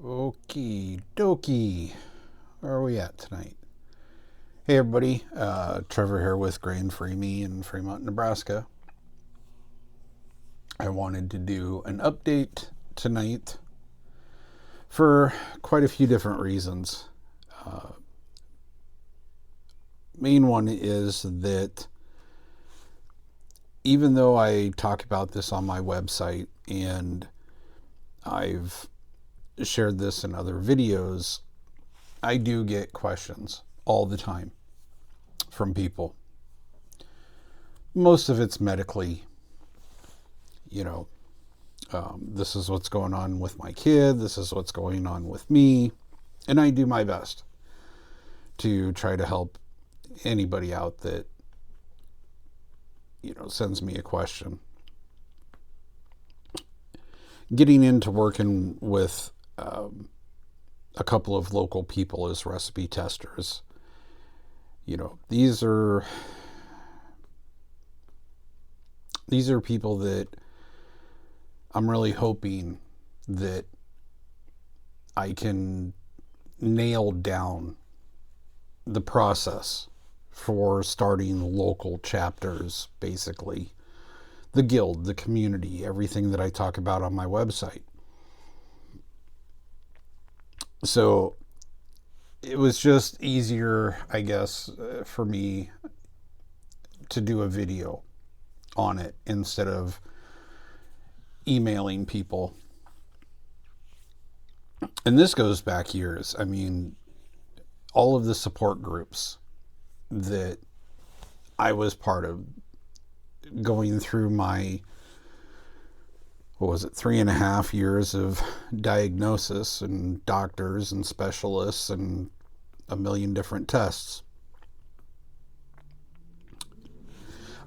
Okie dokie. Where are we at tonight? Hey everybody, Trevor here with Grain Free Me in Fremont, Nebraska. I wanted to do an update tonight for quite a few different reasons. Main one is that even though I talk about this on my website and I've shared this in other videos, I do get questions all the time from people. Most of it's medically, this is what's going on with my kid, this is what's going on with me, and I do my best to try to help anybody out that, sends me a question. Getting into working with a couple of local people as recipe testers. These are people that I'm really hoping that I can nail down the process for starting local chapters, basically. The guild, the community, everything that I talk about on my website. So it was just easier, I guess, for me to do a video on it instead of emailing people. And this goes back years. I mean, all of the support groups that I was part of going through my, 3.5 years of diagnosis and doctors and specialists and a million different tests.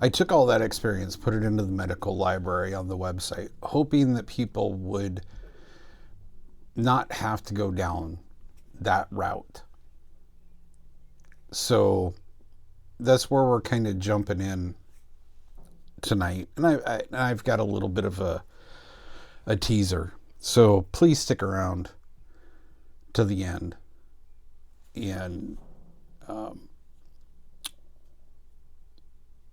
I took all that experience, put it into the medical library on the website, hoping that people would not have to go down that route. So that's where we're kind of jumping in tonight. And I've got a little bit of a teaser. So please stick around to the end. And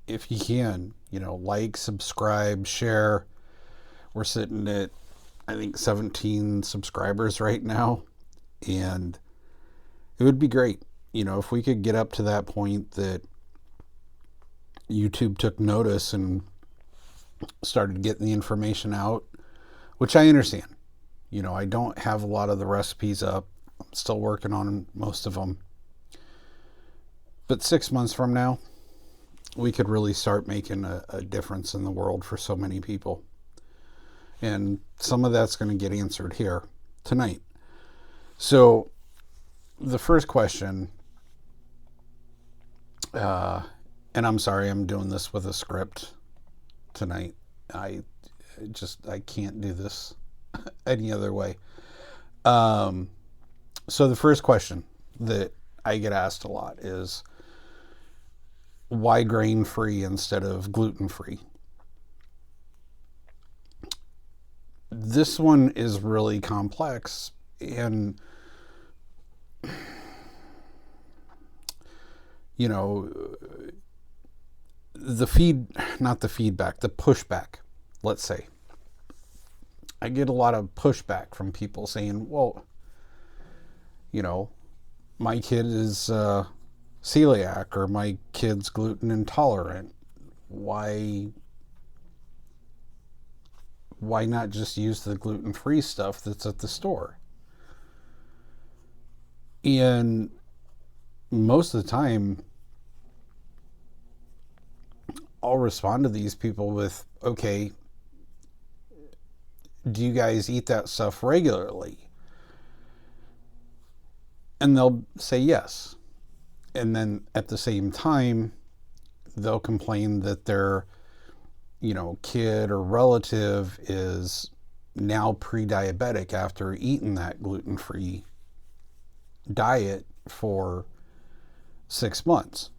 if you can, like, subscribe, share. We're sitting at, I think, 17 subscribers right now. And it would be great, if we could get up to that point that YouTube took notice and started getting the information out, which I understand. I don't have a lot of the recipes up. I'm still working on most of them. But 6 months from now, we could really start making a difference in the world for so many people. And some of that's going to get answered here tonight. So the first question, and I'm sorry, I'm doing this with a script tonight. I can't do this any other way. So the first question that I get asked a lot is, why grain-free instead of gluten-free? This one is really complex, and the pushback, let's say. I get a lot of pushback from people saying, well, my kid is celiac, or my kid's gluten intolerant. Why not just use the gluten-free stuff that's at the store? And most of the time, I'll respond to these people with, okay, do you guys eat that stuff regularly? And they'll say yes. And then at the same time, they'll complain that their, kid or relative is now pre-diabetic after eating that gluten-free diet for 6 months.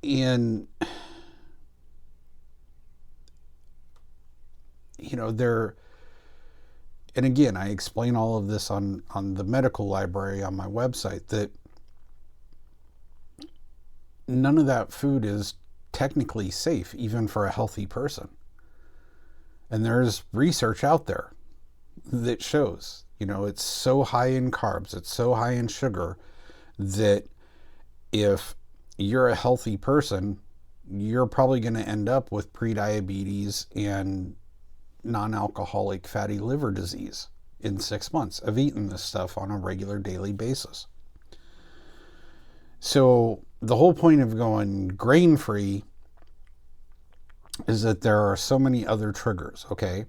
And they're And again, I explain all of this on the medical library on my website, that none of that food is technically safe, even for a healthy person. And there's research out there that shows, it's so high in carbs, it's so high in sugar, that if you're a healthy person, you're probably going to end up with prediabetes and non-alcoholic fatty liver disease in 6 months of eating this stuff on a regular daily basis. So the whole point of going grain-free is that there are so many other triggers, okay?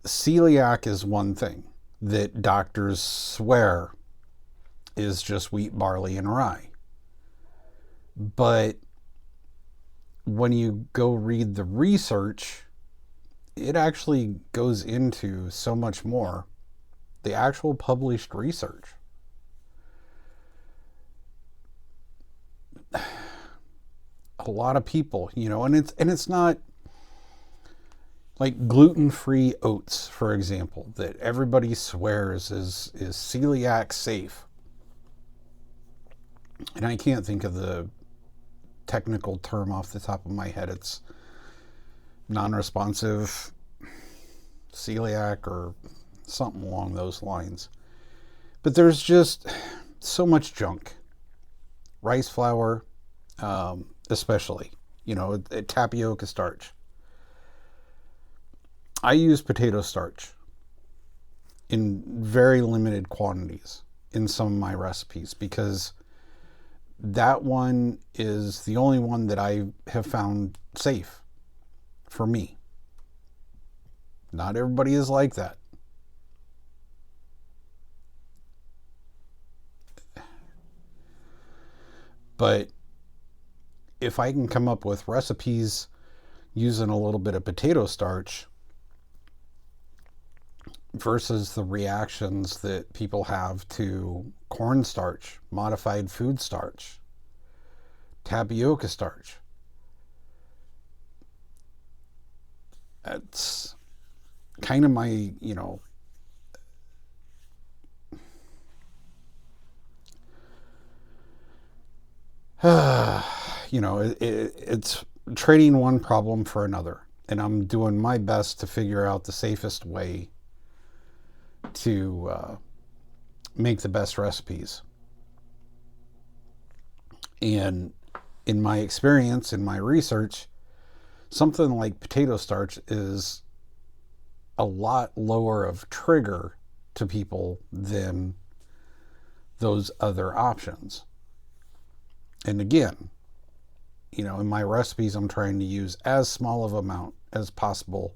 Celiac is one thing that doctors swear is just wheat, barley, and rye. But when you go read the research, it actually goes into so much more. The actual published research. A lot of people, and it's not like gluten-free oats, for example, that everybody swears is celiac safe. And I can't think of the technical term off the top of my head. It's non-responsive celiac or something along those lines. But there's just so much junk. Rice flour, especially, tapioca starch. I use potato starch in very limited quantities in some of my recipes, because that one is the only one that I have found safe for me. Not everybody is like that. But if I can come up with recipes using a little bit of potato starch versus the reactions that people have to cornstarch, modified food starch, tapioca starch, that's kind of my, it's trading one problem for another. And I'm doing my best to figure out the safest way to make the best recipes. And in my experience, in my research, something like potato starch is a lot lower of trigger to people than those other options. And again, in my recipes, I'm trying to use as small of amount as possible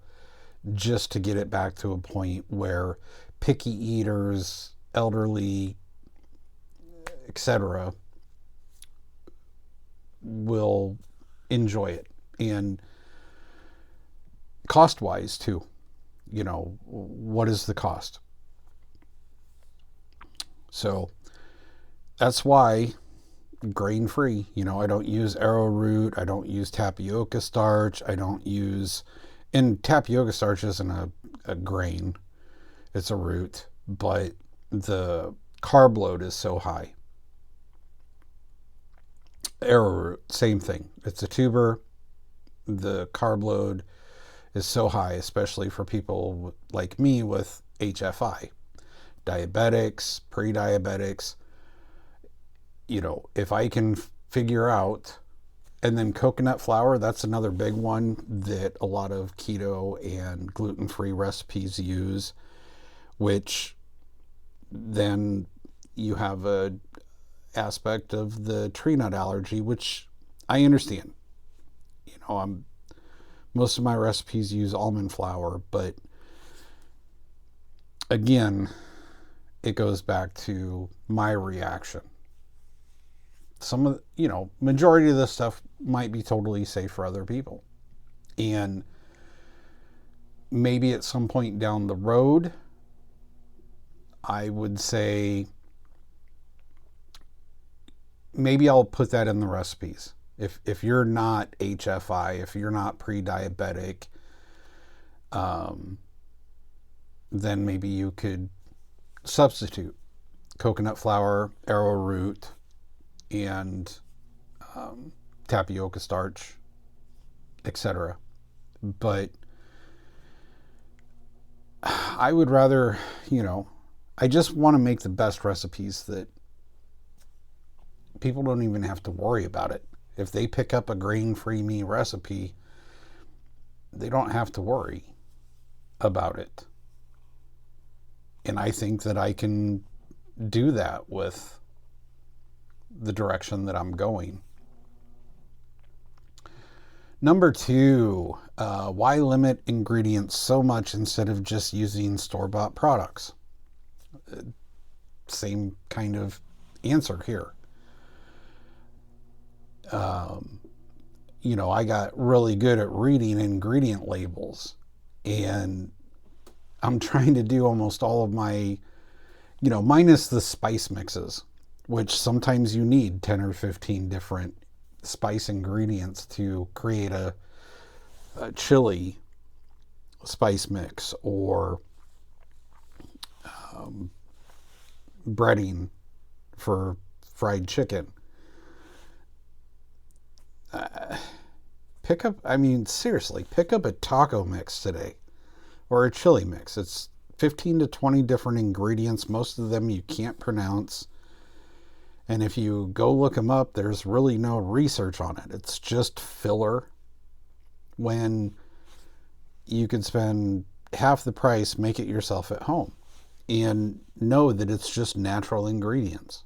just to get it back to a point where picky eaters, elderly, etc., will enjoy it. And cost-wise, too. What is the cost? So that's why grain-free. I don't use arrowroot. I don't use tapioca starch. And tapioca starch isn't a grain. It's a root. But the carb load is so high. Arrowroot, same thing. It's a tuber. The carb load is so high, especially for people like me with HFI. Diabetics, pre-diabetics. If I can figure out, and then coconut flour, that's another big one that a lot of keto and gluten-free recipes use, which then you have a aspect of the tree nut allergy, which I understand. Most of my recipes use almond flour, but again, it goes back to my reaction. Some of majority of this stuff might be totally safe for other people. And maybe at some point down the road, I would say maybe I'll put that in the recipes. If you're not HFI, if you're not pre-diabetic, then maybe you could substitute coconut flour, arrowroot, and tapioca starch, etc. But I would rather, I just want to make the best recipes that people don't even have to worry about it. If they pick up a grain-free me recipe, they don't have to worry about it. And I think that I can do that with the direction that I'm going. Number 2, why limit ingredients so much instead of just using store-bought products? Same kind of answer here. I got really good at reading ingredient labels, and I'm trying to do almost all of my, minus the spice mixes, which sometimes you need 10 or 15 different spice ingredients to create a chili spice mix or breading for fried chicken. Pick up a taco mix today or a chili mix. It's 15 to 20 different ingredients. Most of them you can't pronounce. And if you go look them up, there's really no research on it. It's just filler when you could spend half the price, make it yourself at home, and know that it's just natural ingredients.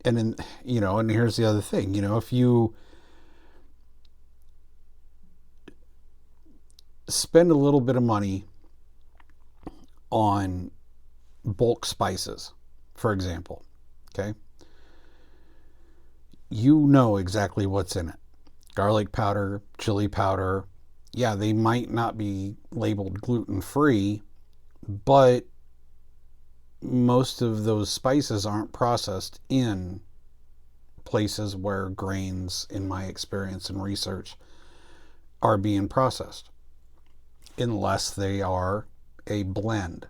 And here's the other thing, if you spend a little bit of money on bulk spices, for example, okay, you know exactly what's in it. Garlic powder, chili powder. Yeah, they might not be labeled gluten-free, but most of those spices aren't processed in places where grains, in my experience and research, are being processed, unless they are a blend.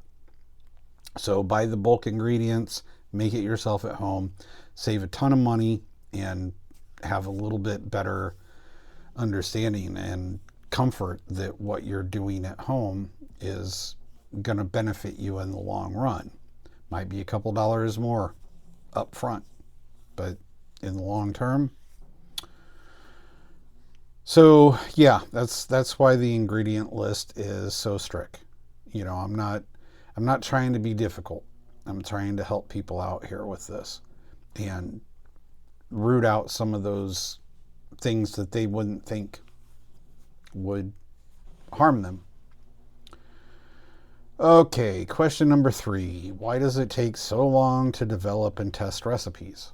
So buy the bulk ingredients, make it yourself at home, save a ton of money, and have a little bit better understanding and comfort that what you're doing at home is going to benefit you in the long run. Might be a couple dollars more up front, but in the long term. So yeah, that's why the ingredient list is so strict. I'm not trying to be difficult. I'm trying to help people out here with this and root out some of those things that they wouldn't think would harm them. Okay, question number 3. Why does it take so long to develop and test recipes?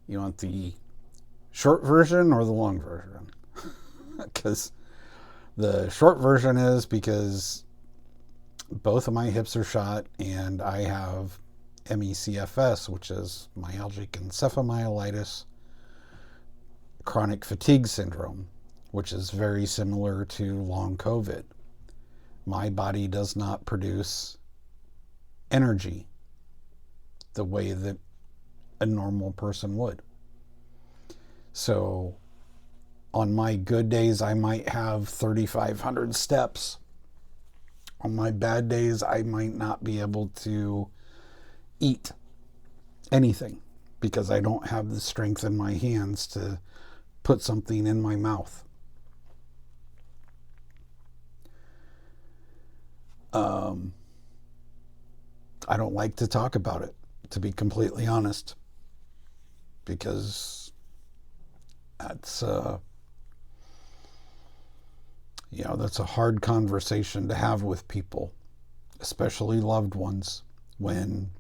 You want the short version or the long version? Because the short version is because both of my hips are shot and I have CFS, which is myalgic encephalomyelitis, chronic fatigue syndrome, which is very similar to long COVID. My body does not produce energy the way that a normal person would. So on my good days, I might have 3,500 steps. On my bad days, I might not be able to eat anything because I don't have the strength in my hands to put something in my mouth. I don't like to talk about it, to be completely honest, because that's that's a hard conversation to have with people, especially loved ones, when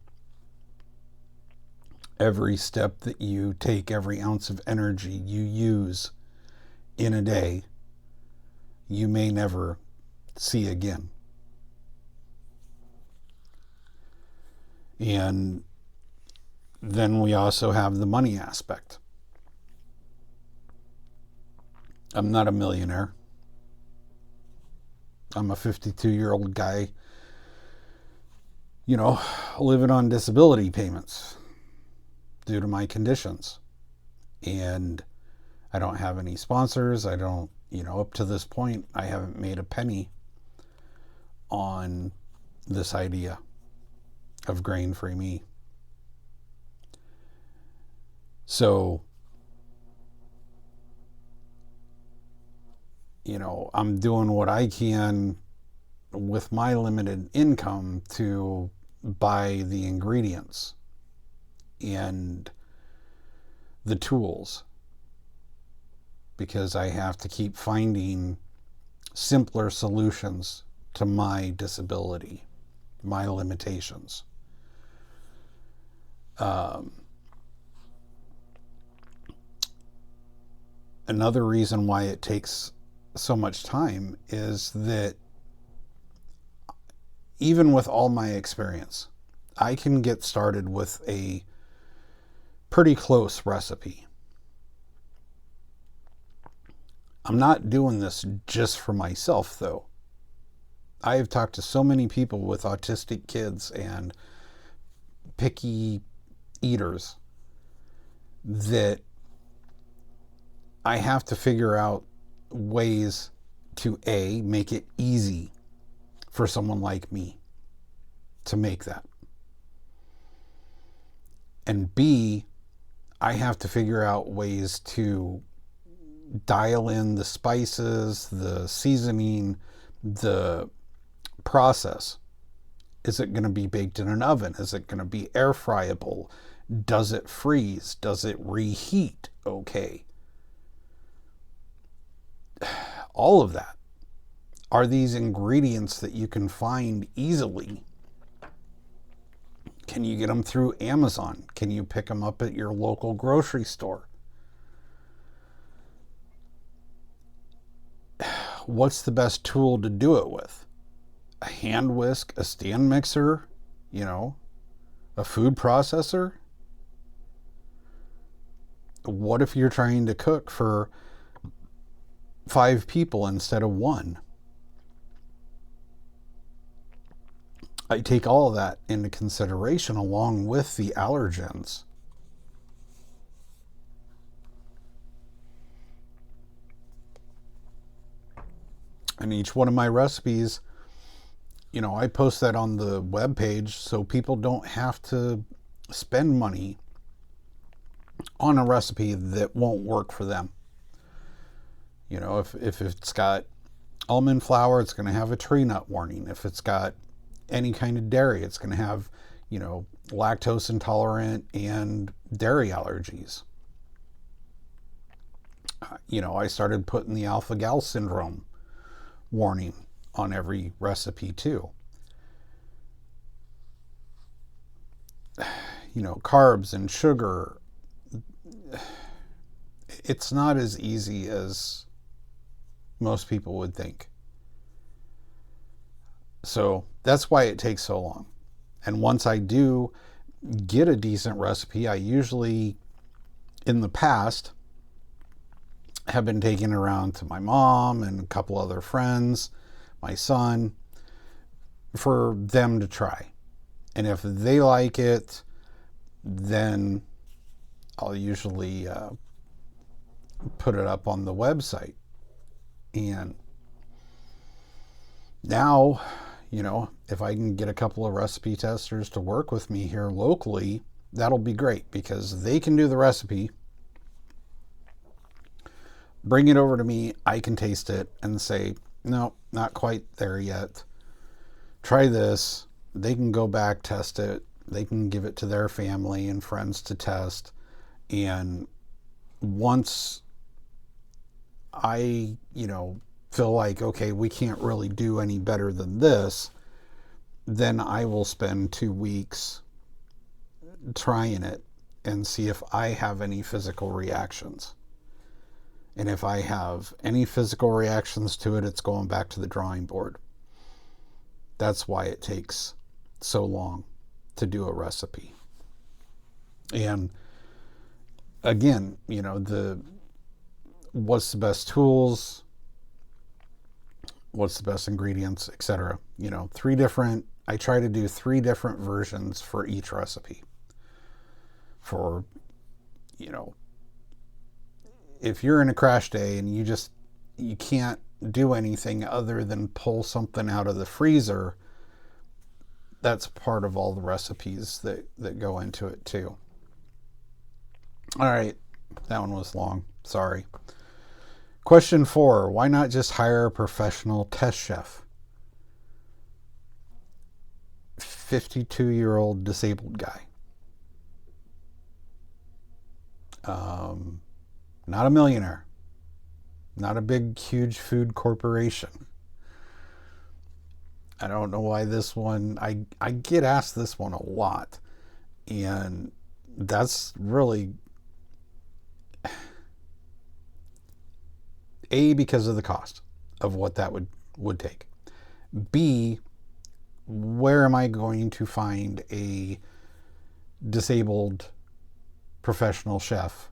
every step that you take, every ounce of energy you use in a day, you may never see again. And then we also have the money aspect. I'm not a millionaire. I'm a 52-year-old guy, living on disability payments due to my conditions. And I don't have any sponsors. I don't, up to this point, I haven't made a penny on this idea of grain-free me. So, I'm doing what I can with my limited income to buy the ingredients and the tools, because I have to keep finding simpler solutions to my disability, my limitations. Another reason why it takes so much time is that even with all my experience, I can get started with a pretty close recipe. I'm not doing this just for myself, though. I have talked to so many people with autistic kids and picky eaters that I have to figure out ways to A, make it easy for someone like me to make that. And B, I have to figure out ways to dial in the spices, the seasoning, the process. Is it going to be baked in an oven? Is it going to be air fryable? Does it freeze? Does it reheat okay? All of that are these ingredients that you can find easily. Can you get them through Amazon? Can you pick them up at your local grocery store? What's the best tool to do it with? A hand whisk, a stand mixer, a food processor? What if you're trying to cook for 5 people instead of 1? I take all of that into consideration along with the allergens. And each one of my recipes, I post that on the webpage so people don't have to spend money on a recipe that won't work for them. If it's got almond flour, it's going to have a tree nut warning. If it's got any kind of dairy, it's going to have, lactose intolerant and dairy allergies. I started putting the alpha-gal syndrome warning on every recipe too. Carbs and sugar. It's not as easy as most people would think. So that's why it takes so long. And once I do get a decent recipe, I usually, in the past, have been taking it around to my mom and a couple other friends, my son, for them to try. And if they like it, then I'll usually put it up on the website. And now, if I can get a couple of recipe testers to work with me here locally, that'll be great, because they can do the recipe, bring it over to me, I can taste it and say, no, not quite there yet. Try this. They can go back, test it. They can give it to their family and friends to test. And once I, feel like, okay, we can't really do any better than this, then I will spend 2 weeks trying it and see if I have any physical reactions. And if I have any physical reactions to it, it's going back to the drawing board. That's why it takes so long to do a recipe. And again, what's the best tools, what's the best ingredients, etc. I try to do 3 different versions for each recipe. For, if you're in a crash day and you can't do anything other than pull something out of the freezer, that's part of all the recipes that go into it too. All right, that one was long. Sorry. Question 4, why not just hire a professional test chef? 52-year-old disabled guy. Not a millionaire. Not a big, huge food corporation. I don't know why this one, I get asked this one a lot. And that's really, A, because of the cost of what that would take. B, where am I going to find a disabled professional chef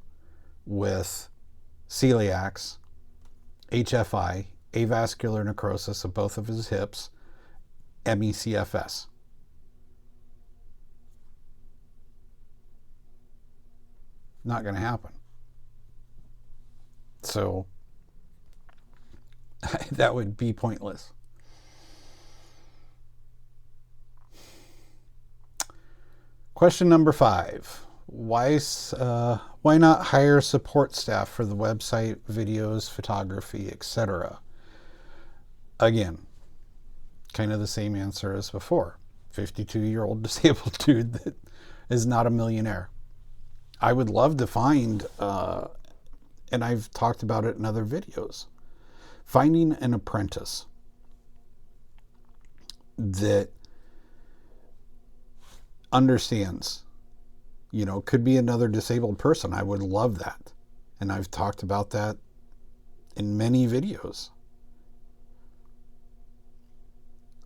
with celiacs, HFI, avascular necrosis of both of his hips, CFS? Not going to happen. So that would be pointless. Question number 5. Why not hire support staff for the website, videos, photography, etc.? Again, kind of the same answer as before. 52-year-old disabled dude that is not a millionaire. I would love to find, and I've talked about it in other videos, finding an apprentice that understands, could be another disabled person. I would love that. And I've talked about that in many videos.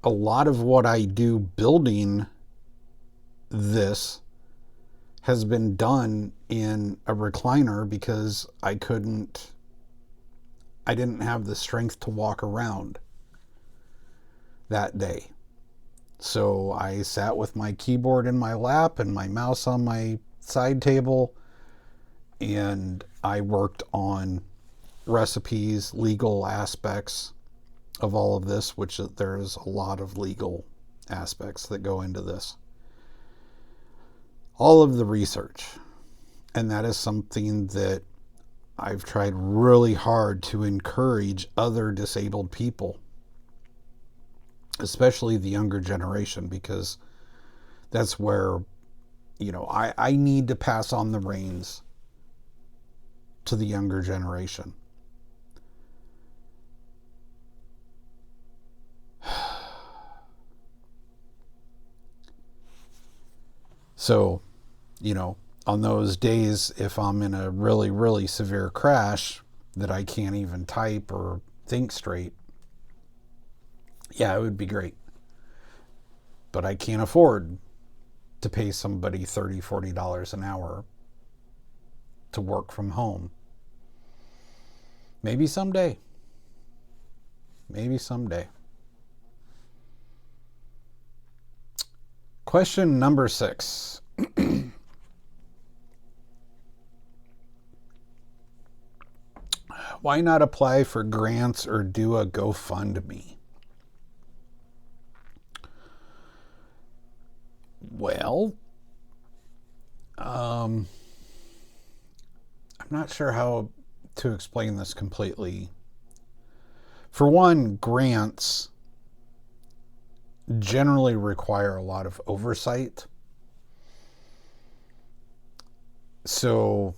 A lot of what I do building this has been done in a recliner because I didn't have the strength to walk around that day. So I sat with my keyboard in my lap and my mouse on my side table, and I worked on recipes, legal aspects of all of this, which there's a lot of legal aspects that go into this. All of the research. And that is something that I've tried really hard to encourage other disabled people, especially the younger generation, because that's where, I need to pass on the reins to the younger generation. So, on those days, if I'm in a really, really severe crash that I can't even type or think straight, yeah, it would be great. But I can't afford to pay somebody $30, $40 an hour to work from home. Maybe someday. Maybe someday. Question number 6. Why not apply for grants or do a GoFundMe? Well, I'm not sure how to explain this completely. For one, grants generally require a lot of oversight. So,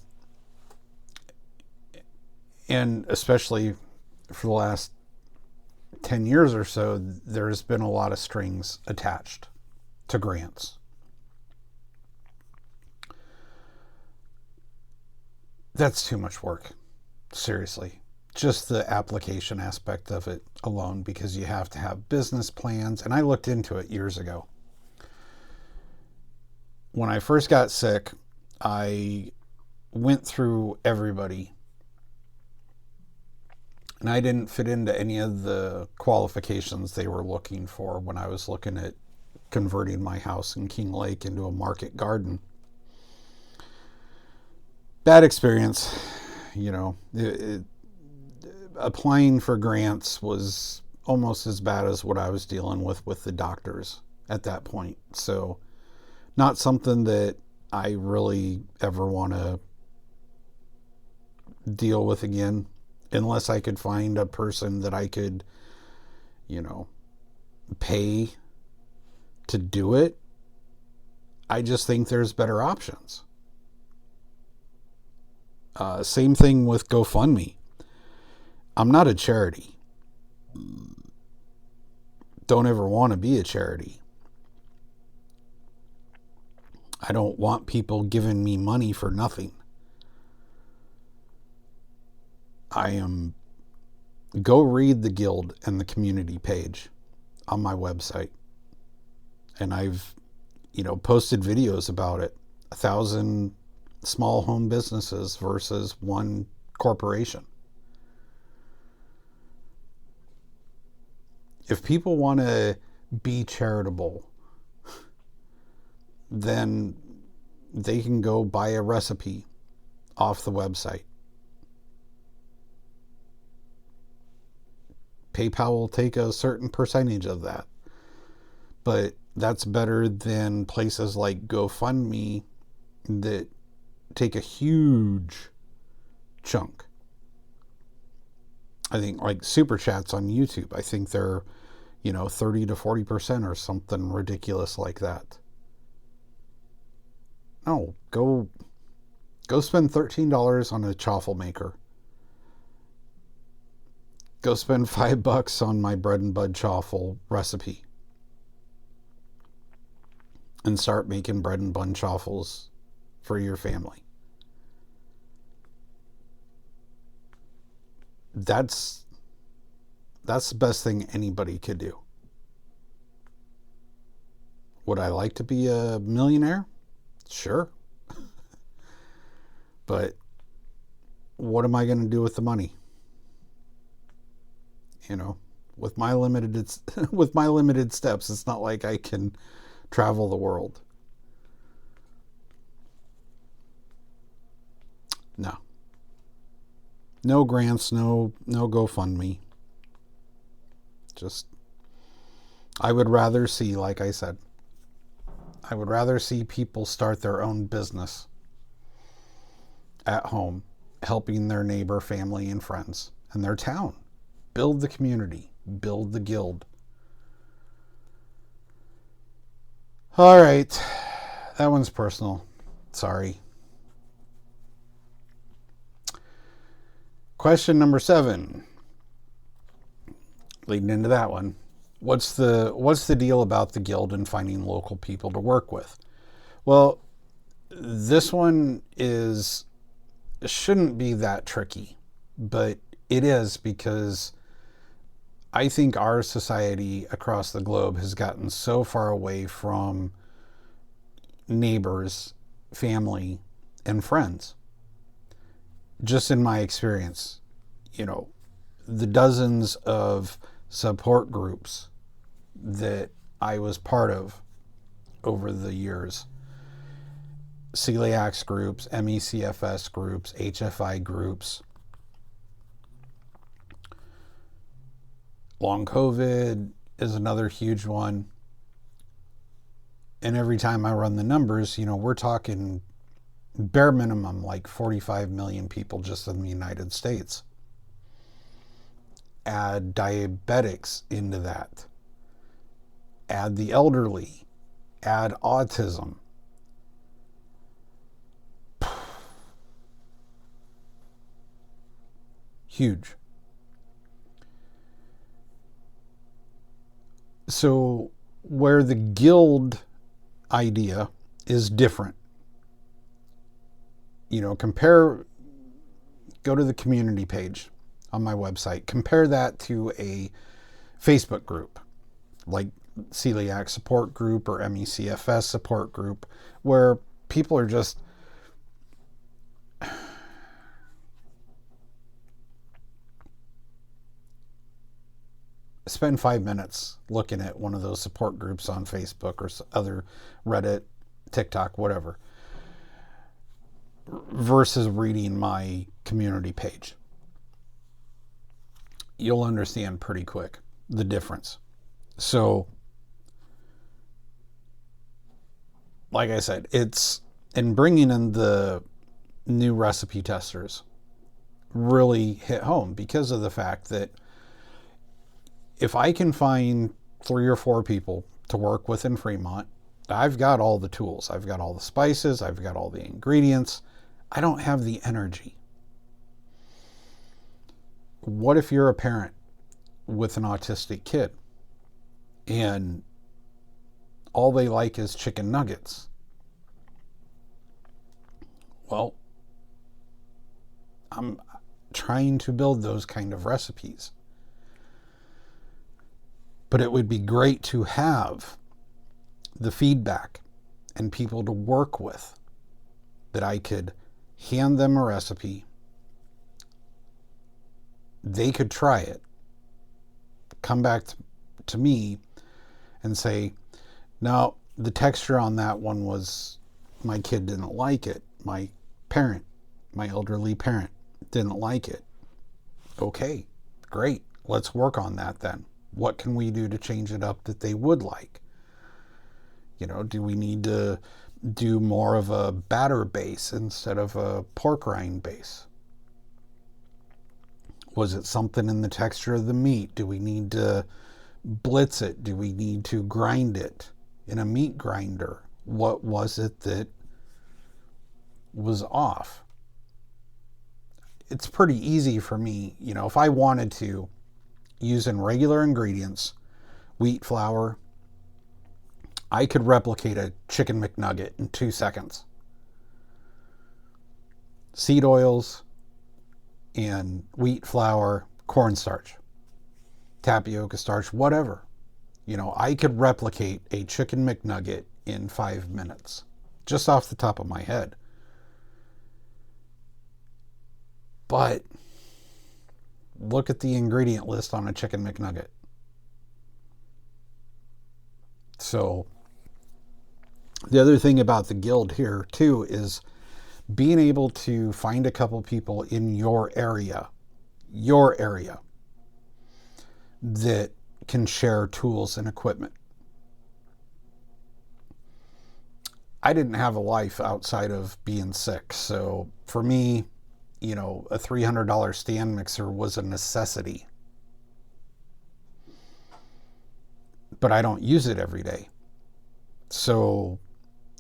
and especially for the last 10 years or so, there's been a lot of strings attached to grants. That's too much work. Seriously. Just the application aspect of it alone, because you have to have business plans. And I looked into it years ago. When I first got sick, I went through everybody, and I didn't fit into any of the qualifications they were looking for when I was looking at converting my house in King Lake into a market garden. Bad experience. Applying for grants was almost as bad as what I was dealing with the doctors at that point. So not something that I really ever want to deal with again, unless I could find a person that I could, pay to do it. I just think there's better options. Same thing with GoFundMe. I'm not a charity. Don't ever want to be a charity. I don't want people giving me money for nothing. Go read the guild and the community page on my website. And I've, posted videos about it. 1,000 small home businesses versus one corporation. If people want to be charitable, then they can go buy a recipe off the website. PayPal will take a certain percentage of that. But that's better than places like GoFundMe that take a huge chunk. I think like super chats on YouTube, I think they're, 30 to 40% or something ridiculous like that. No, go spend $13 on a chaffle maker. Go spend $5 on my bread and bud chaffle recipe. And start making bread and bun chaffles for your family. That's the best thing anybody could do. Would I like to be a millionaire? Sure. But what am I going to do with the money? With my limited steps, it's not like I can travel the world. No grants, no GoFundMe. I would rather see, like I said, people start their own business at home, helping their neighbor, family, and friends, and their town. Build the community, build the guild. All right, that one's personal. Sorry. Question number 7. Leading into that one. What's the deal about the guild and finding local people to work with? Well, this one shouldn't be that tricky, but it is, because I think our society across the globe has gotten so far away from neighbors, family, and friends. Just in my experience, the dozens of support groups that I was part of over the years, celiacs groups, CFS groups, HFI groups, long COVID is another huge one. And every time I run the numbers, we're talking bare minimum like 45 million people just in the United States. Add diabetics into that. Add the elderly. Add autism. Huge. So where the guild idea is different, go to the community page on my website, compare that to a Facebook group like celiac support group or CFS support group, where people are just spend 5 minutes looking at one of those support groups on Facebook or other Reddit, TikTok, whatever, versus reading my community page. You'll understand pretty quick the difference. So, like I said, it's in bringing in the new recipe testers really hit home because of the fact that if I can find 3 or 4 people to work with in Fremont, I've got all the tools. I've got all the spices. I've got all the ingredients. I don't have the energy. What if you're a parent with an autistic kid and all they like is chicken nuggets? Well, I'm trying to build those kind of recipes. But it would be great to have the feedback and people to work with that I could hand them a recipe. They could try it, come back to me and say, no, the texture on that one was, my kid didn't like it. My elderly parent didn't like it. Okay, great. Let's work on that then. What can we do to change it up that they would like? Do we need to do more of a batter base instead of a pork rind base? Was it something in the texture of the meat? Do we need to blitz it? Do we need to grind it in a meat grinder? What was it that was off? It's pretty easy for me, if I wanted to, using regular ingredients, wheat flour, I could replicate a chicken McNugget in 2 seconds. Seed oils and wheat flour, cornstarch, tapioca starch, whatever. I could replicate a chicken McNugget in 5 minutes, just off the top of my head. But look at the ingredient list on a chicken McNugget. So the other thing about the guild here too is being able to find a couple people in your area that can share tools and equipment. I didn't have a life outside of being sick. So for me, a $300 stand mixer was a necessity. But I don't use it every day. So,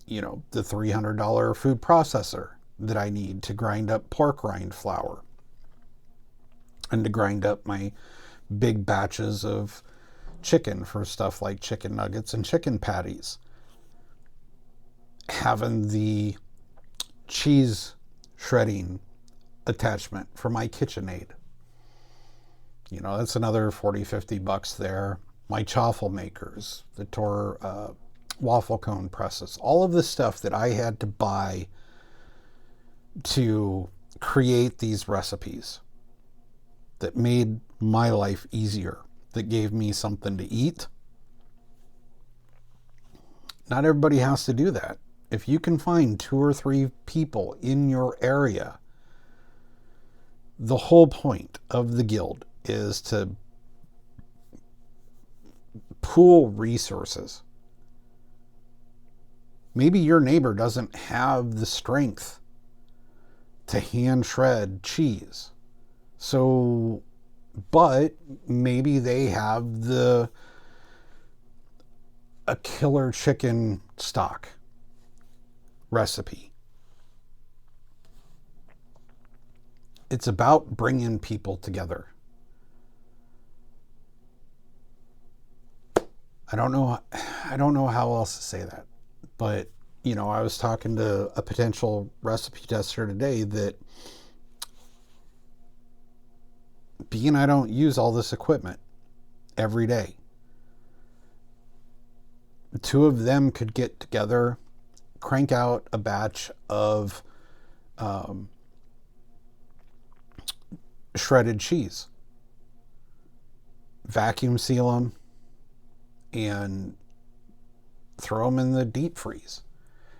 the $300 food processor that I need to grind up pork rind flour and to grind up my big batches of chicken for stuff like chicken nuggets and chicken patties. Having the cheese shredding attachment for my KitchenAid. That's another $40-50 there. My chaffle makers, the Tor waffle cone presses, all of the stuff that I had to buy to create these recipes that made my life easier, that gave me something to eat. Not everybody has to do that. If you can find 2 or 3 people in your area, the whole point of the guild is to pool resources. Maybe your neighbor doesn't have the strength to hand shred cheese. So, but maybe they have a killer chicken stock recipe. It's about bringing people together. I don't know how else to say that. But, I was talking to a potential recipe tester today that being I don't use all this equipment every day, the 2 of them could get together, crank out a batch of shredded cheese vacuum seal them, and throw them in the deep freeze.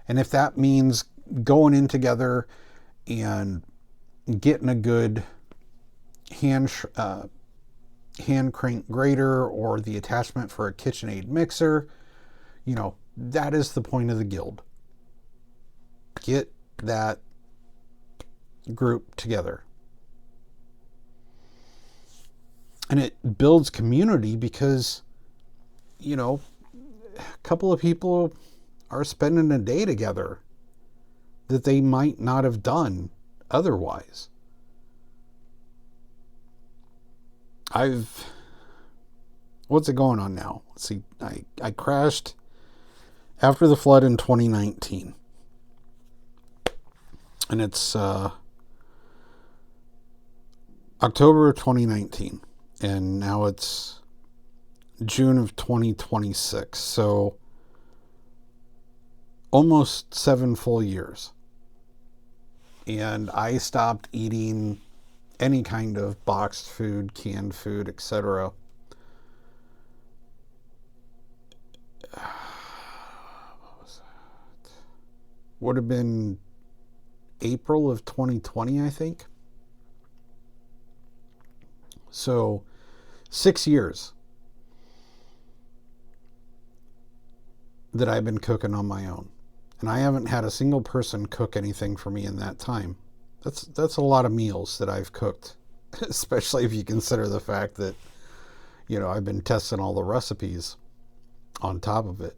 And if that means going in together and getting a good hand crank grater or the attachment for a KitchenAid mixer, that is the point of the guild. Get that group together. And it builds community because, a couple of people are spending a day together that they might not have done otherwise. What's it going on now? Let's see, I crashed after the flood in 2019. And it's October of 2019. And now it's June of 2026. So almost 7 full years. And I stopped eating any kind of boxed food, canned food, etc. What was that? Would have been April of 2020, I think. So 6 years that I've been cooking on my own. And I haven't had a single person cook anything for me in that time. That's a lot of meals that I've cooked, especially if you consider the fact that, I've been testing all the recipes on top of it.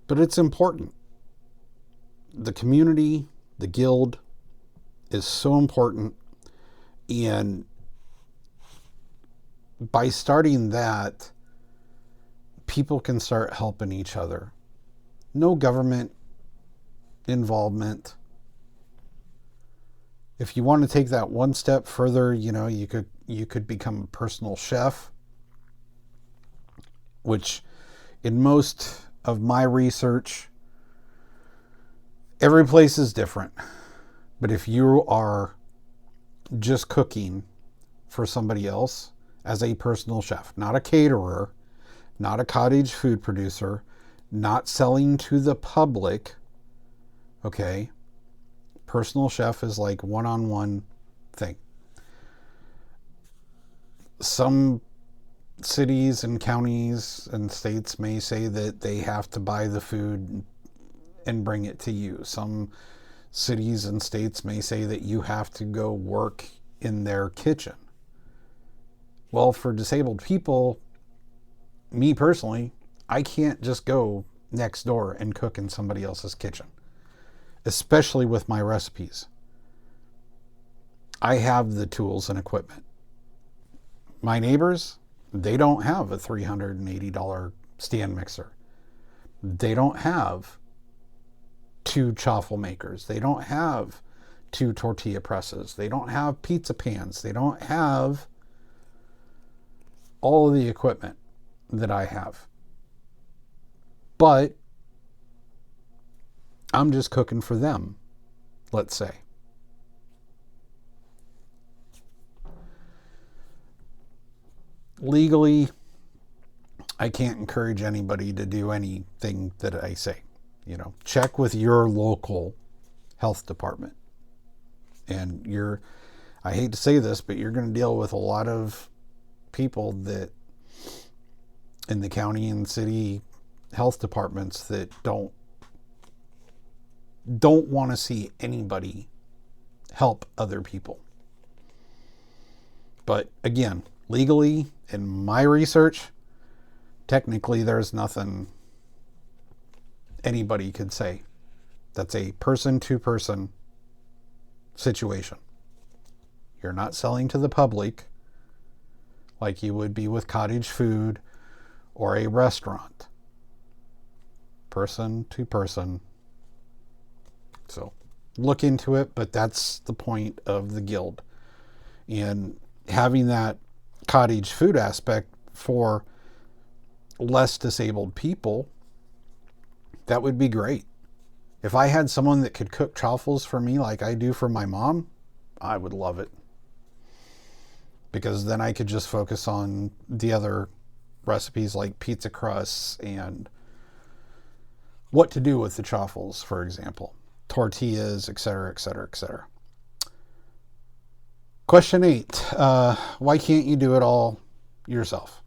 But it's important. The community, the guild is so important. And by starting that, people can start helping each other. No government involvement. If you want to take that one step further, you could become a personal chef, which in most of my research, every place is different. But if you are just cooking for somebody else as a personal chef, not a caterer, not a cottage food producer, not selling to the public, okay? Personal chef is like one-on-one thing. Some cities and counties and states may say that they have to buy the food and bring it to you. Some cities and states may say that you have to go work in their kitchen. Well, for disabled people, me personally, I can't just go next door and cook in somebody else's kitchen, especially with my recipes. I have the tools and equipment. My neighbors, they don't have a $380 stand mixer. They don't have 2 chaffle makers. They don't have 2 tortilla presses. They don't have pizza pans. They don't have all of the equipment that I have. But I'm just cooking for them, let's say. Legally, I can't encourage anybody to do anything that I say. Check with your local health department. And I hate to say this, but you're going to deal with a lot of people that in the county and city health departments that don't want to see anybody help other people. But again, legally, in my research, technically there's nothing anybody could say. That's a person-to-person situation. You're not selling to the public like you would be with cottage food or a restaurant. Person to person. So look into it, but that's the point of the guild. And having that cottage food aspect for less disabled people, that would be great. If I had someone that could cook chaffles for me like I do for my mom, I would love it. because then I could just focus on the other recipes like pizza crusts and what to do with the chaffles, for example, tortillas, etc., etc., etc. Question 8. Why can't you do it all yourself?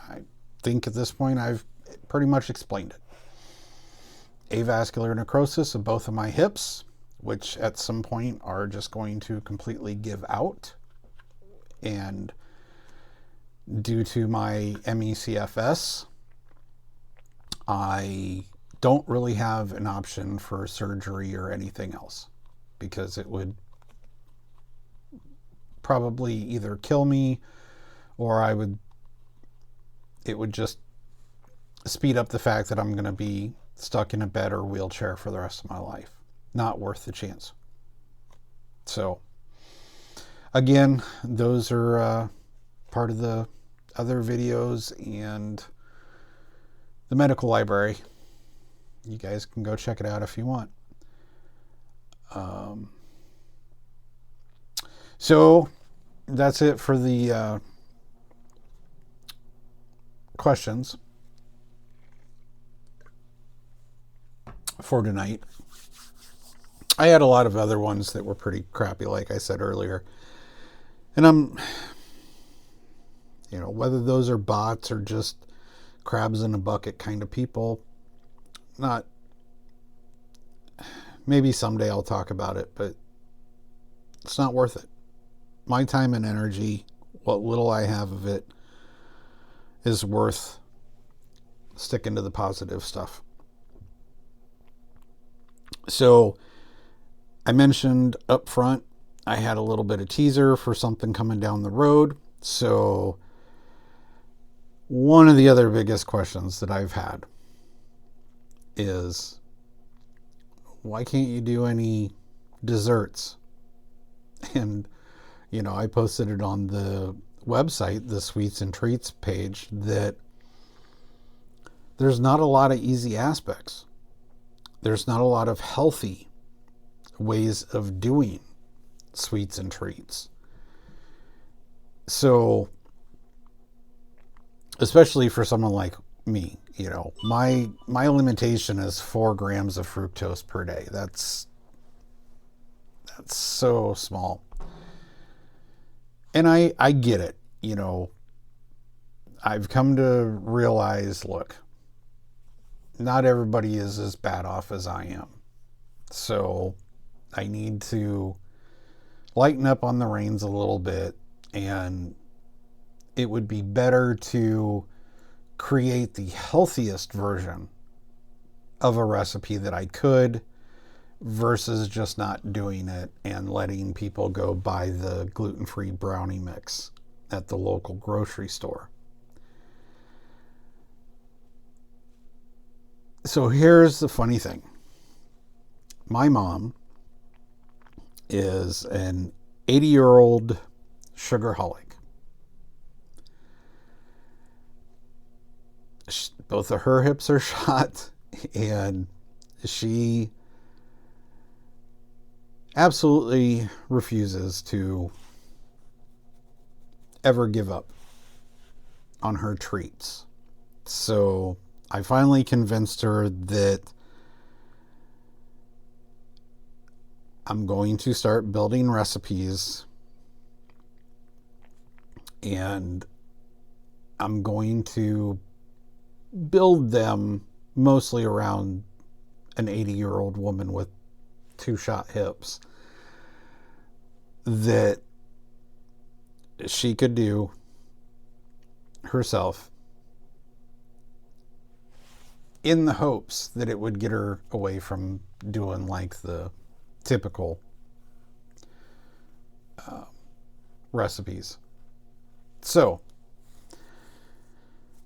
I think at this point I've pretty much explained it. Avascular necrosis of both of my hips, which at some point are just going to completely give out. And due to my ME/CFS, I don't really have an option for surgery or anything else, because it would probably either kill me or it would just speed up the fact that I'm going to be stuck in a bed or wheelchair for the rest of my life. Not worth the chance. So, again, those are part of the other videos and the medical library. You guys can go check it out if you want. So that's it for the questions for tonight. I had a lot of other ones that were pretty crappy, like I said earlier. And whether those are bots or just crabs in a bucket kind of people, maybe someday I'll talk about it, but it's not worth it. My time and energy, what little I have of it, is worth sticking to the positive stuff. So I mentioned up front, I had a little bit of teaser for something coming down the road. So one of the other biggest questions that I've had is, why can't you do any desserts? And, I posted it on the website, the Sweets and Treats page, that there's not a lot of easy aspects. There's not a lot of healthy ways of doing sweets and treats. So, especially for someone like me, my limitation is 4 grams of fructose per day. That's so small. And I get it. I've come to realize, look, not everybody is as bad off as I am. So I need to lighten up on the reins a little bit, and it would be better to create the healthiest version of a recipe that I could, versus just not doing it and letting people go buy the gluten-free brownie mix at the local grocery store. So here's the funny thing. My mom is an 80-year-old sugarholic. Both of her hips are shot, and she absolutely refuses to ever give up on her treats. So I finally convinced her that I'm going to start building recipes, and I'm going to build them mostly around an 80-year-old woman with 2 shot hips that she could do herself, in the hopes that it would get her away from doing like the typical recipes. So,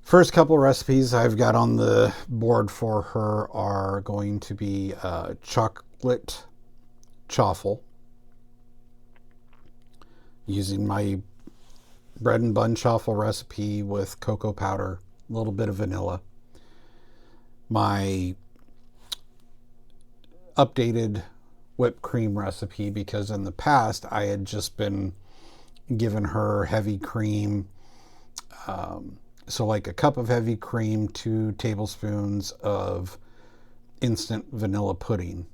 first couple recipes I've got on the board for her are going to be chocolate chaffle, using my bread and bun chaffle recipe with cocoa powder, a little bit of vanilla. My updated whipped cream recipe, because in the past I had just been given her heavy cream. So like a cup of heavy cream, 2 tablespoons of instant vanilla pudding.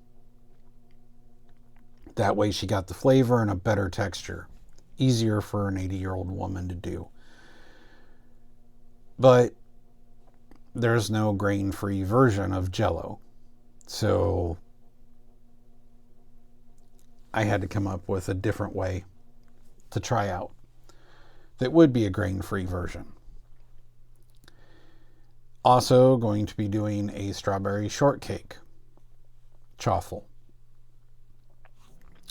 That way she got the flavor and a better texture. Easier for an 80-year-old woman to do. But there's no grain-free version of Jell-O. So I had to come up with a different way to try out that would be a grain-free version. Also going to be doing a strawberry shortcake chaffle.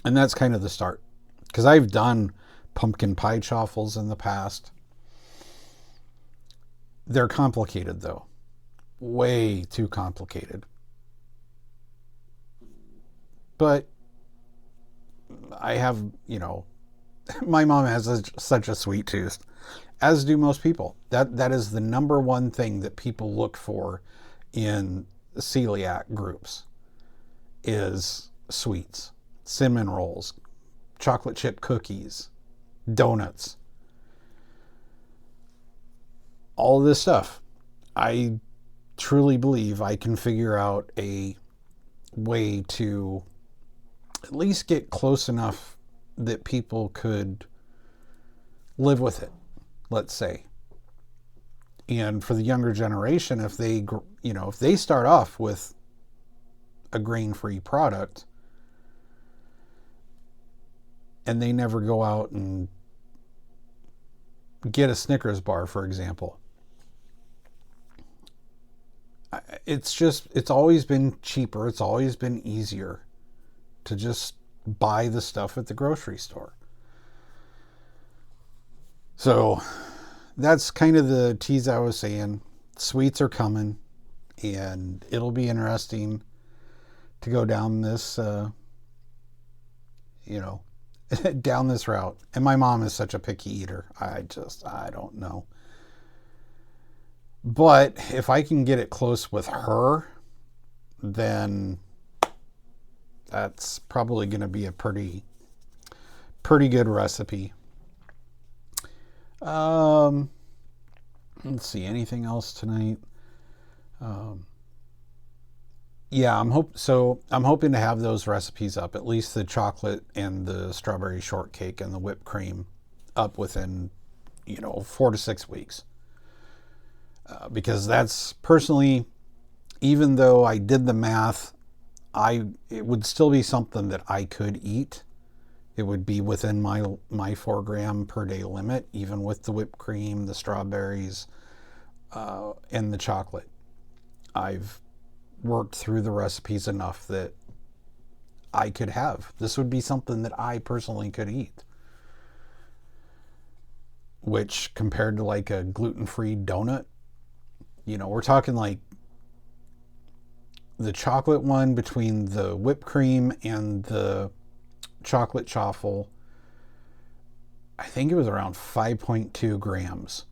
And that's kind of the start. Because I've done pumpkin pie chaffles in the past. They're complicated though. Way too complicated. But I have, my mom has such a sweet tooth, as do most people. That is the number one thing that people look for in celiac groups is sweets, cinnamon rolls, chocolate chip cookies, donuts, all of this stuff. I truly believe I can figure out a way to at least get close enough that people could live with it, let's say. And for the younger generation, if they start off with a grain-free product and they never go out and get a Snickers bar, for example, it's always been cheaper. It's always been easier to just buy the stuff at the grocery store. So that's kind of the tease I was saying. Sweets are coming, and it'll be interesting to go down this, down this route. And my mom is such a picky eater. I don't know. But if I can get it close with her, then that's probably going to be a pretty good recipe. Let's see, anything else tonight? Yeah, I'm hoping to have those recipes up, at least the chocolate and the strawberry shortcake and the whipped cream up within, 4 to 6 weeks. Because that's personally, even though I did the math, it would still be something that I could eat. It would be within my 4 gram per day limit, even with the whipped cream, the strawberries, and the chocolate. I've worked through the recipes enough that I could have. This would be something that I personally could eat. Which, compared to like a gluten-free donut, we're talking like the chocolate one between the whipped cream and the chocolate chaffle, I think it was around 5.2 grams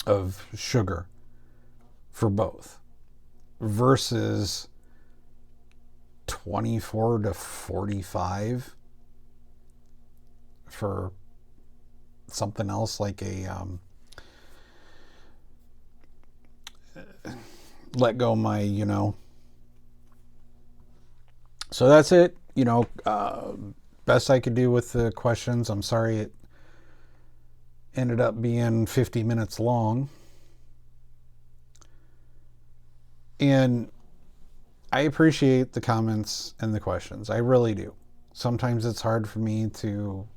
of sugar for both versus 24 to 45 for something else like a let go my, So that's it. Best I could do with the questions. I'm sorry it ended up being 50 minutes long. And I appreciate the comments and the questions. I really do. Sometimes it's hard for me to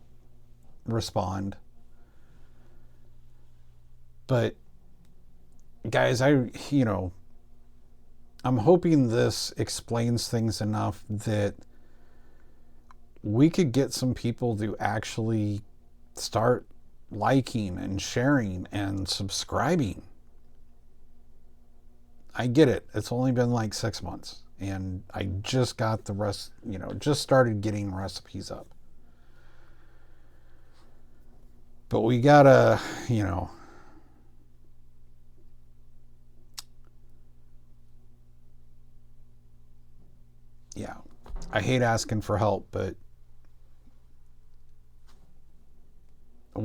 respond. But guys, I'm hoping this explains things enough that we could get some people to actually start liking and sharing and subscribing. I get it. It's only been like 6 months and I just got the rest, just started getting recipes up. But we gotta, yeah, I hate asking for help, but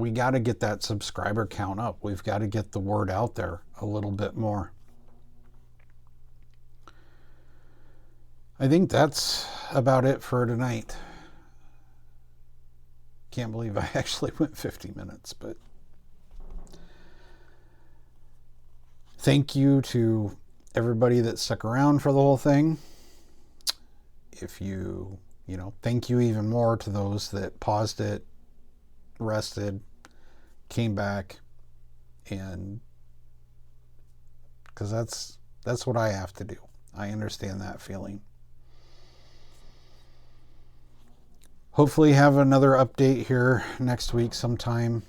we got to get that subscriber count up. We've got to get the word out there a little bit more. I think that's about it for tonight. Can't believe I actually went 50 minutes, but thank you to everybody that stuck around for the whole thing. If you thank you even more to those that paused it, rested, came back, and because that's what I have to do. I understand that feeling. Hopefully have another update here next week sometime.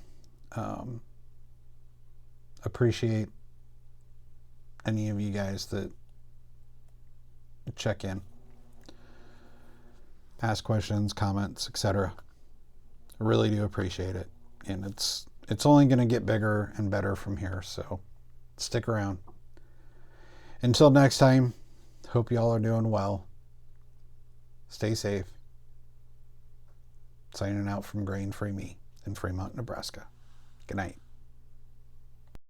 Appreciate any of you guys that check in, ask questions, comments, etc. I really do appreciate it. And it's only going to get bigger and better from here, so stick around. Until next time, hope y'all are doing well. Stay safe. Signing out from Grain Free Me in Fremont, Nebraska. Good night.